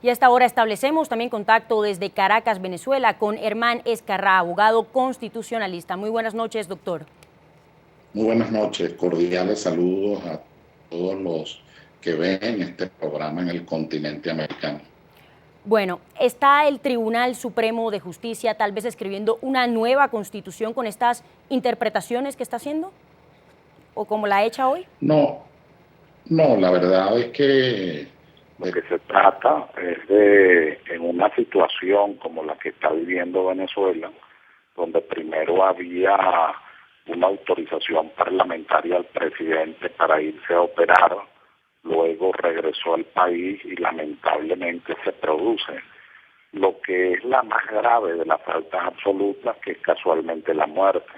Y a esta hora establecemos también contacto desde Caracas, Venezuela, con Herman Ezcarrá, abogado constitucionalista. Muy buenas noches, doctor. Muy buenas noches, cordiales saludos a todos los que ven este programa en el continente americano. Bueno, ¿está el Tribunal Supremo de Justicia tal vez escribiendo una nueva constitución con estas interpretaciones que está haciendo? ¿O como la hecha hoy? No, la verdad es que lo que se trata es de, en una situación como la que está viviendo Venezuela, donde primero había una autorización parlamentaria al presidente para irse a operar, luego regresó al país y lamentablemente se produce lo que es la más grave de las faltas absolutas, que es casualmente la muerte.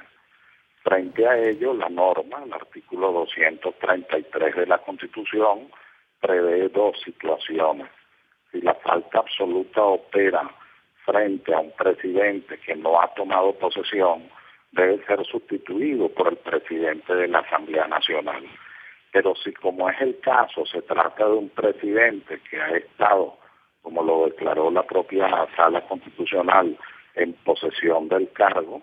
Frente a ello, la norma, el artículo 233 de la Constitución, prevé dos situaciones. Si la falta absoluta opera frente a un presidente que no ha tomado posesión, debe ser sustituido por el presidente de la Asamblea Nacional. Pero si, como es el caso, se trata de un presidente que ha estado, como lo declaró la propia Sala Constitucional, en posesión del cargo,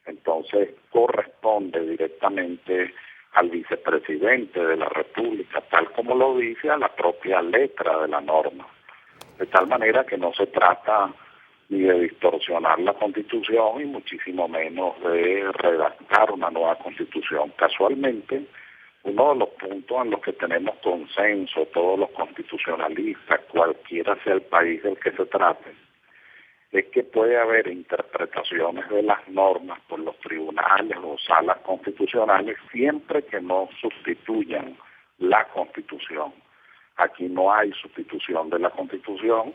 entonces corresponde directamente al vicepresidente de la República, tal como lo dice a la propia letra de la norma. De tal manera que no se trata ni de distorsionar la Constitución y muchísimo menos de redactar una nueva Constitución. Casualmente, uno de los puntos en los que tenemos consenso todos los constitucionalistas, cualquiera sea el país del que se trate, es que puede haber interpretaciones de las normas por los tribunales o salas constitucionales siempre que no sustituyan la Constitución. Aquí no hay sustitución de la Constitución,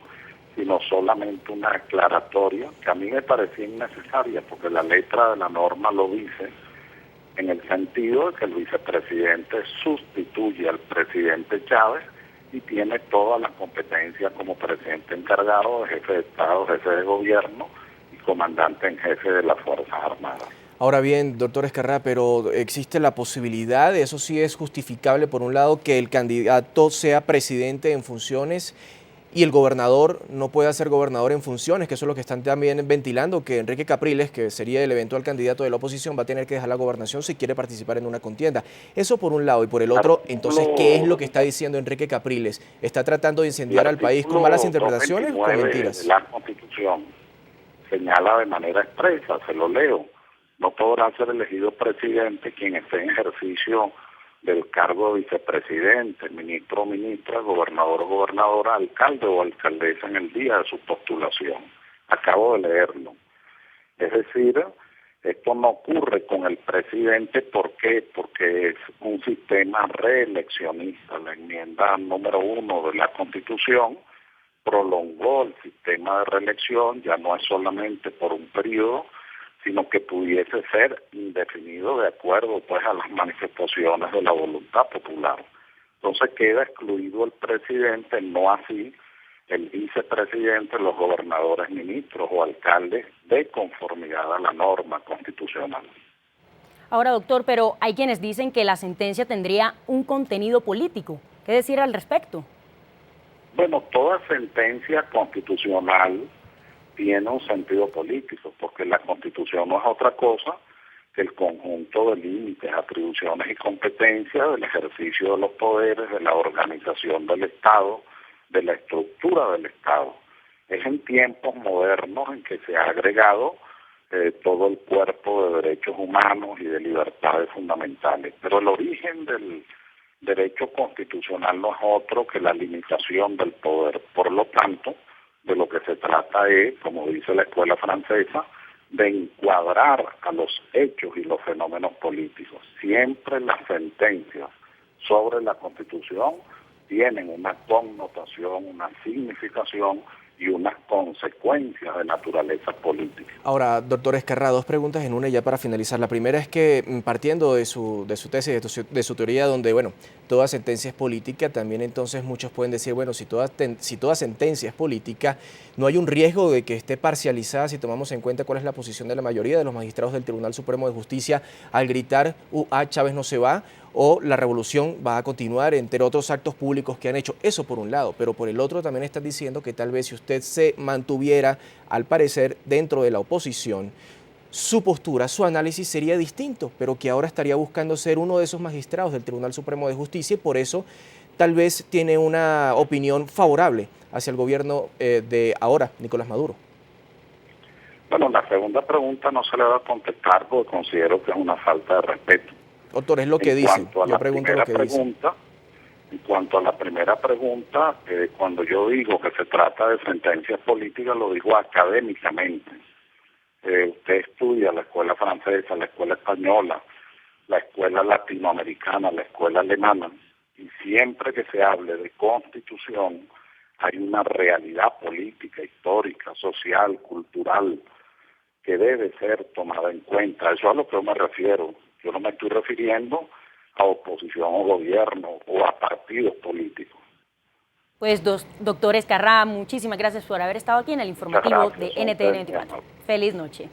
sino solamente una aclaratoria que a mí me parecía innecesaria porque la letra de la norma lo dice, en el sentido de que el vicepresidente sustituye al presidente Chávez y tiene toda la competencia como presidente encargado, de jefe de Estado, jefe de gobierno y comandante en jefe de las Fuerzas Armadas. Ahora bien, doctor Ezcarrá, pero existe la posibilidad, eso sí es justificable por un lado, que el candidato sea presidente en funciones y el gobernador no pueda ser gobernador en funciones, que eso es lo que están también ventilando, que Enrique Capriles, que sería el eventual candidato de la oposición, va a tener que dejar la gobernación si quiere participar en una contienda. Eso por un lado, y por el otro, entonces, ¿qué es lo que está diciendo Enrique Capriles? ¿Está tratando de incendiar al país con malas interpretaciones o con mentiras? La Constitución señala de manera expresa, se lo leo, no podrá ser elegido presidente quien esté en ejercicio del cargo de vicepresidente, ministro o ministra, gobernador o gobernadora, alcalde o alcaldesa en el día de su postulación. Acabo de leerlo. Es decir, esto no ocurre con el presidente. ¿Por qué? Porque es un sistema reeleccionista. La enmienda número 1 de la Constitución prolongó el sistema de reelección, ya no es solamente por un periodo, sino que pudiese ser indefinido de acuerdo pues a las manifestaciones de la voluntad popular. Entonces queda excluido el presidente, no así el vicepresidente, los gobernadores, ministros o alcaldes, de conformidad a la norma constitucional. Ahora, doctor, pero hay quienes dicen que la sentencia tendría un contenido político. ¿Qué decir al respecto? Bueno, toda sentencia constitucional tiene un sentido político, porque la Constitución no es otra cosa que el conjunto de límites, atribuciones y competencias del ejercicio de los poderes, de la organización del Estado, de la estructura del Estado. Es en tiempos modernos en que se ha agregado todo el cuerpo de derechos humanos y de libertades fundamentales, pero el origen del derecho constitucional no es otro que la limitación del poder. Por lo tanto, de lo que se trata es, como dice la escuela francesa, de encuadrar a los hechos y los fenómenos políticos. Siempre las sentencias sobre la Constitución tienen una connotación, una significación y unas consecuencias de naturaleza política. Ahora, doctor Ezcarrá, dos preguntas en una ya para finalizar. La primera es que, partiendo de su tesis, de su teoría, donde, bueno, toda sentencia es política, también entonces muchos pueden decir, bueno, si toda sentencia es política, ¿no hay un riesgo de que esté parcializada si tomamos en cuenta cuál es la posición de la mayoría de los magistrados del Tribunal Supremo de Justicia al gritar, Chávez no se va? o la revolución va a continuar, entre otros actos públicos que han hecho. Eso por un lado, pero por el otro también están diciendo que tal vez si usted se mantuviera, al parecer, dentro de la oposición, su postura, su análisis sería distinto, pero que ahora estaría buscando ser uno de esos magistrados del Tribunal Supremo de Justicia y por eso tal vez tiene una opinión favorable hacia el gobierno de ahora, Nicolás Maduro. Bueno, la segunda pregunta no se le va a contestar porque considero que es una falta de respeto. Doctor, es lo que dicen. Yo pregunto lo que dicen. En cuanto a la primera pregunta, cuando yo digo que se trata de sentencias políticas, lo digo académicamente. Usted estudia la escuela francesa, la escuela española, la escuela latinoamericana, la escuela alemana, y siempre que se hable de constitución hay una realidad política, histórica, social, cultural, que debe ser tomada en cuenta. Eso es a lo que yo me refiero. Yo no me estoy refiriendo a oposición o gobierno o a partidos políticos. Pues doctor Escarrá, muchísimas gracias por haber estado aquí en el informativo de NTN 24. Feliz noche.